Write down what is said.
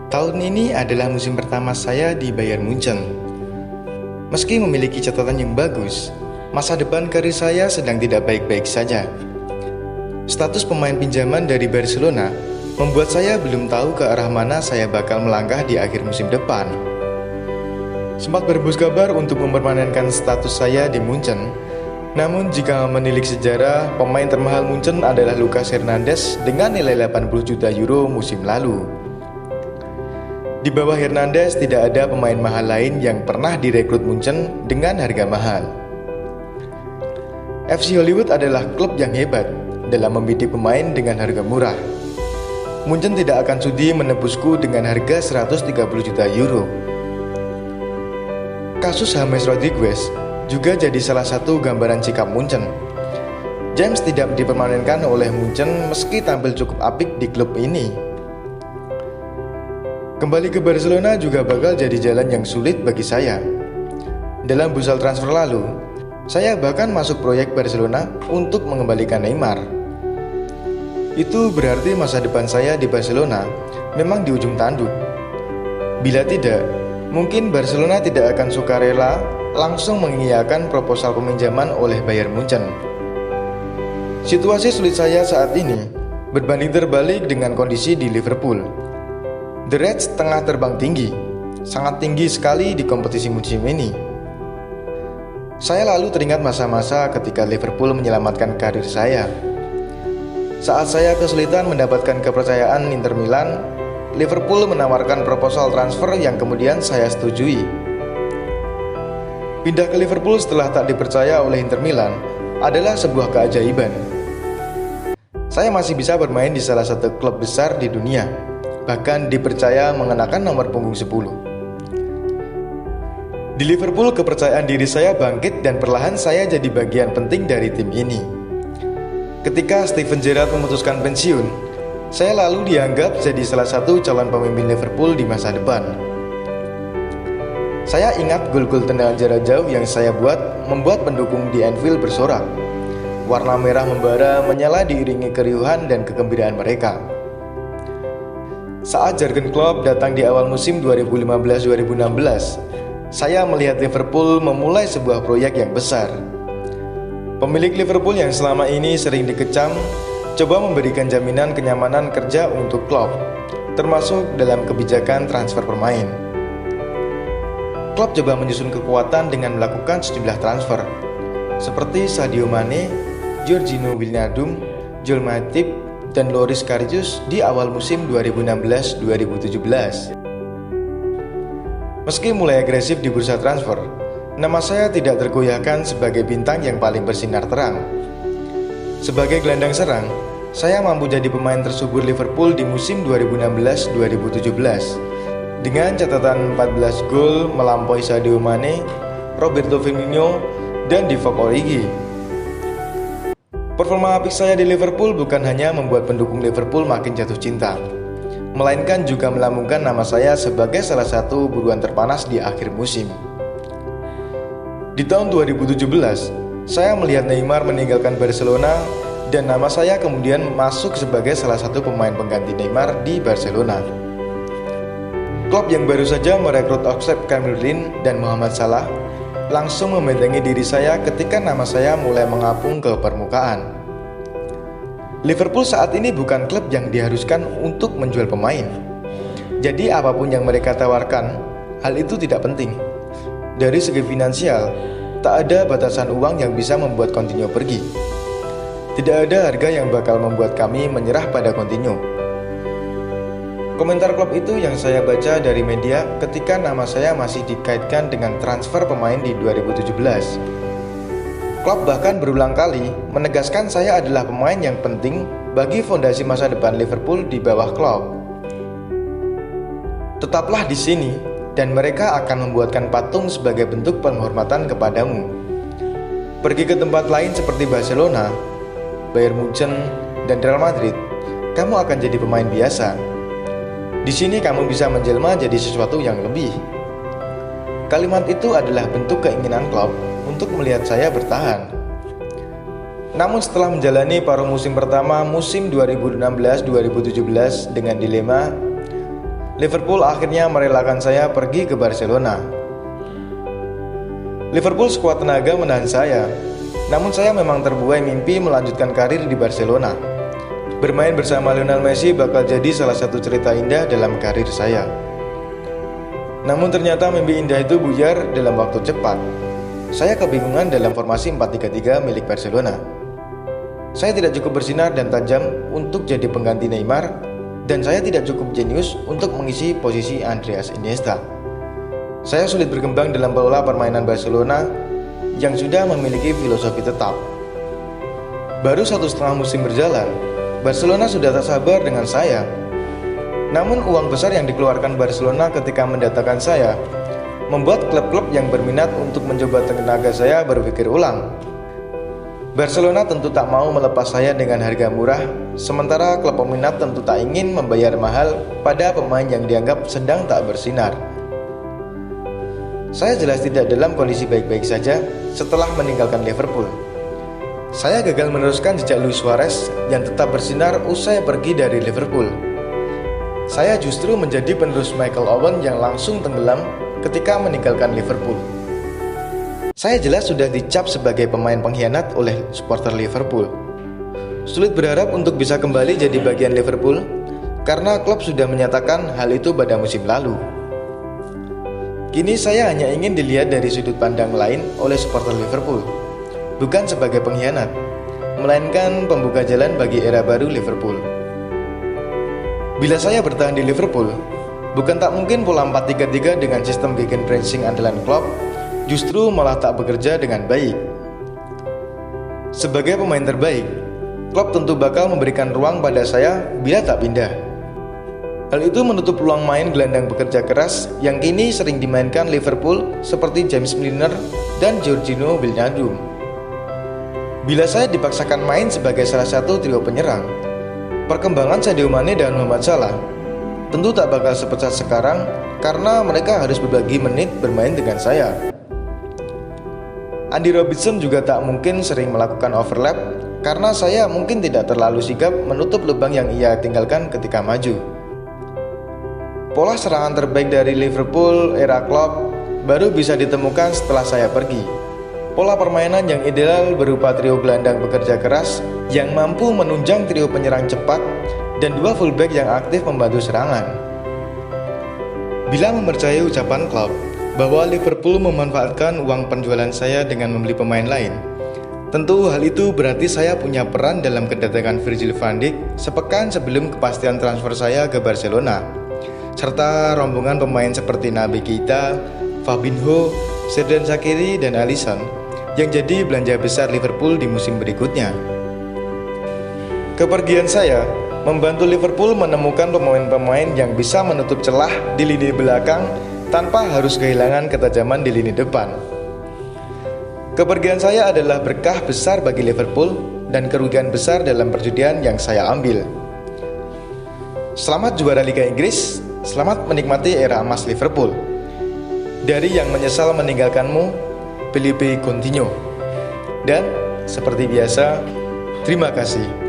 Tahun ini adalah musim pertama saya di Bayern Munchen. Meski memiliki catatan yang bagus, masa depan karir saya sedang tidak baik-baik saja. Status pemain pinjaman dari Barcelona membuat saya belum tahu ke arah mana saya bakal melangkah di akhir musim depan. Sempat berebus kabar untuk mempermanenkan status saya di Munchen. Namun jika menilik sejarah, pemain termahal Munchen adalah Lucas Hernandez dengan nilai 80 juta euro musim lalu. Di bawah Hernandez tidak ada pemain mahal lain yang pernah direkrut Munchen dengan harga mahal. FC Hollywood adalah klub yang hebat dalam membidik pemain dengan harga murah. Munchen tidak akan sudi menebusku dengan harga 130 juta euro. Kasus James Rodriguez juga jadi salah satu gambaran sikap Munchen. James tidak dipermanenkan oleh Munchen meski tampil cukup apik di klub ini. Kembali ke Barcelona juga bakal jadi jalan yang sulit bagi saya. Dalam bursa transfer lalu, saya bahkan masuk proyek Barcelona untuk mengembalikan Neymar. Itu berarti masa depan saya di Barcelona memang di ujung tanduk. Bila tidak, mungkin Barcelona tidak akan sukarela langsung mengiyakan proposal peminjaman oleh Bayern Munchen. Situasi sulit saya saat ini berbanding terbalik dengan kondisi di Liverpool. The Reds tengah terbang tinggi, sangat tinggi sekali di kompetisi musim ini. Saya lalu teringat masa-masa ketika Liverpool menyelamatkan karir saya. Saat saya kesulitan mendapatkan kepercayaan Inter Milan, Liverpool menawarkan proposal transfer yang kemudian saya setujui. Pindah ke Liverpool setelah tak dipercaya oleh Inter Milan adalah sebuah keajaiban. Saya masih bisa bermain di salah satu klub besar di dunia, bahkan dipercaya mengenakan nomor punggung 10. Di Liverpool kepercayaan diri saya bangkit dan perlahan saya jadi bagian penting dari tim ini. Ketika Steven Gerrard memutuskan pensiun, saya lalu dianggap jadi salah satu calon pemimpin Liverpool di masa depan. Saya ingat gol-gol tendangan jarak jauh yang saya buat membuat pendukung di Anfield bersorak. Warna merah membara menyala diiringi keriuhan dan kegembiraan mereka. Saat Jurgen Klopp datang di awal musim 2015-2016, saya melihat Liverpool memulai sebuah proyek yang besar. Pemilik Liverpool yang selama ini sering dikecam, coba memberikan jaminan kenyamanan kerja untuk Klopp, termasuk dalam kebijakan transfer pemain. Klopp coba menyusun kekuatan dengan melakukan sejumlah transfer, seperti Sadio Mane, Georginio Wijnaldum, Joel Matip, dan Loris Karius di awal musim 2016-2017. Meski mulai agresif di bursa transfer, nama saya tidak tergoyahkan sebagai bintang yang paling bersinar terang. Sebagai gelandang serang, saya mampu jadi pemain tersubur Liverpool di musim 2016-2017 dengan catatan 14 gol melampaui Sadio Mane, Roberto Firmino, dan Divock Origi. Performa apik saya di Liverpool bukan hanya membuat pendukung Liverpool makin jatuh cinta, melainkan juga melambungkan nama saya sebagai salah satu buruan terpanas di akhir musim. Di tahun 2017, saya melihat Neymar meninggalkan Barcelona dan nama saya kemudian masuk sebagai salah satu pemain pengganti Neymar di Barcelona. Klub yang baru saja merekrut Oxlade Chamberlain dan Mohamed Salah langsung membentengi diri saya ketika nama saya mulai mengapung ke permukaan. Liverpool saat ini bukan klub yang diharuskan untuk menjual pemain. Jadi apapun yang mereka tawarkan, hal itu tidak penting. Dari segi finansial, tak ada batasan uang yang bisa membuat Coutinho pergi. Tidak ada harga yang bakal membuat kami menyerah pada Coutinho. Komentar klub itu yang saya baca dari media ketika nama saya masih dikaitkan dengan transfer pemain di 2017. Klub bahkan berulang kali menegaskan saya adalah pemain yang penting bagi fondasi masa depan Liverpool di bawah Klopp. Tetaplah di sini dan mereka akan membuatkan patung sebagai bentuk penghormatan kepadamu. Pergi ke tempat lain seperti Barcelona, Bayern Munchen, dan Real Madrid, kamu akan jadi pemain biasa. Di sini kamu bisa menjelma jadi sesuatu yang lebih. Kalimat itu adalah bentuk keinginan Klopp untuk melihat saya bertahan. Namun setelah menjalani paruh musim pertama musim 2016-2017 dengan dilema, Liverpool akhirnya merelakan saya pergi ke Barcelona. Liverpool sekuat tenaga menahan saya, namun saya memang terbuai mimpi melanjutkan karir di Barcelona. Bermain bersama Lionel Messi bakal jadi salah satu cerita indah dalam karir saya. Namun ternyata mimpi indah itu buyar dalam waktu cepat. Saya kebingungan dalam formasi 4-3-3 milik Barcelona. Saya tidak cukup bersinar dan tajam untuk jadi pengganti Neymar, dan saya tidak cukup jenius untuk mengisi posisi Andreas Iniesta. Saya sulit berkembang dalam pola permainan Barcelona yang sudah memiliki filosofi tetap. Baru 1,5 musim berjalan, Barcelona sudah tak sabar dengan saya. Namun uang besar yang dikeluarkan Barcelona ketika mendatangkan saya membuat klub-klub yang berminat untuk mencoba tenaga saya berpikir ulang. Barcelona tentu tak mau melepas saya dengan harga murah, sementara klub peminat tentu tak ingin membayar mahal pada pemain yang dianggap sedang tak bersinar. Saya jelas tidak dalam kondisi baik-baik saja setelah meninggalkan Liverpool. Saya gagal meneruskan jejak Luis Suarez yang tetap bersinar usai pergi dari Liverpool. Saya justru menjadi penerus Michael Owen yang langsung tenggelam ketika meninggalkan Liverpool. Saya jelas sudah dicap sebagai pemain pengkhianat oleh supporter Liverpool. Sulit berharap untuk bisa kembali jadi bagian Liverpool karena klub sudah menyatakan hal itu pada musim lalu. Kini saya hanya ingin dilihat dari sudut pandang lain oleh supporter Liverpool, bukan sebagai pengkhianat, melainkan pembuka jalan bagi era baru Liverpool. Bila saya bertahan di Liverpool, bukan tak mungkin pola 4-3-3 dengan sistem gegenpressing andalan Klopp justru malah tak bekerja dengan baik. Sebagai pemain terbaik, Klopp tentu bakal memberikan ruang pada saya bila tak pindah. Hal itu menutup peluang main gelandang bekerja keras yang kini sering dimainkan Liverpool seperti James Milner dan Georginio Wijnaldum. Bila saya dipaksakan main sebagai salah satu trio penyerang, perkembangan Sadio Mane dan Mohamed Salah tentu tak bakal sepesat sekarang karena mereka harus berbagi menit bermain dengan saya. Andy Robertson juga tak mungkin sering melakukan overlap karena saya mungkin tidak terlalu sigap menutup lubang yang ia tinggalkan ketika maju. Pola serangan terbaik dari Liverpool era Klopp baru bisa ditemukan setelah saya pergi. Pola permainan yang ideal berupa trio gelandang bekerja keras yang mampu menunjang trio penyerang cepat dan dua fullback yang aktif membantu serangan. Bila mempercayai ucapan Klopp bahwa Liverpool memanfaatkan uang penjualan saya dengan membeli pemain lain, tentu hal itu berarti saya punya peran dalam kedatangan Virgil van Dijk sepekan sebelum kepastian transfer saya ke Barcelona, serta rombongan pemain seperti Naby Keita, Fabinho, Xherdan Shaqiri, dan Alisson yang jadi belanja besar Liverpool di musim berikutnya. Kepergian saya membantu Liverpool menemukan pemain-pemain yang bisa menutup celah di lini belakang tanpa harus kehilangan ketajaman di lini depan. Kepergian saya adalah berkah besar bagi Liverpool dan kerugian besar dalam perjudian yang saya ambil. Selamat juara Liga Inggris, selamat menikmati era emas Liverpool. Dari yang menyesal meninggalkanmu, Philippe Coutinho. Dan seperti biasa, terima kasih.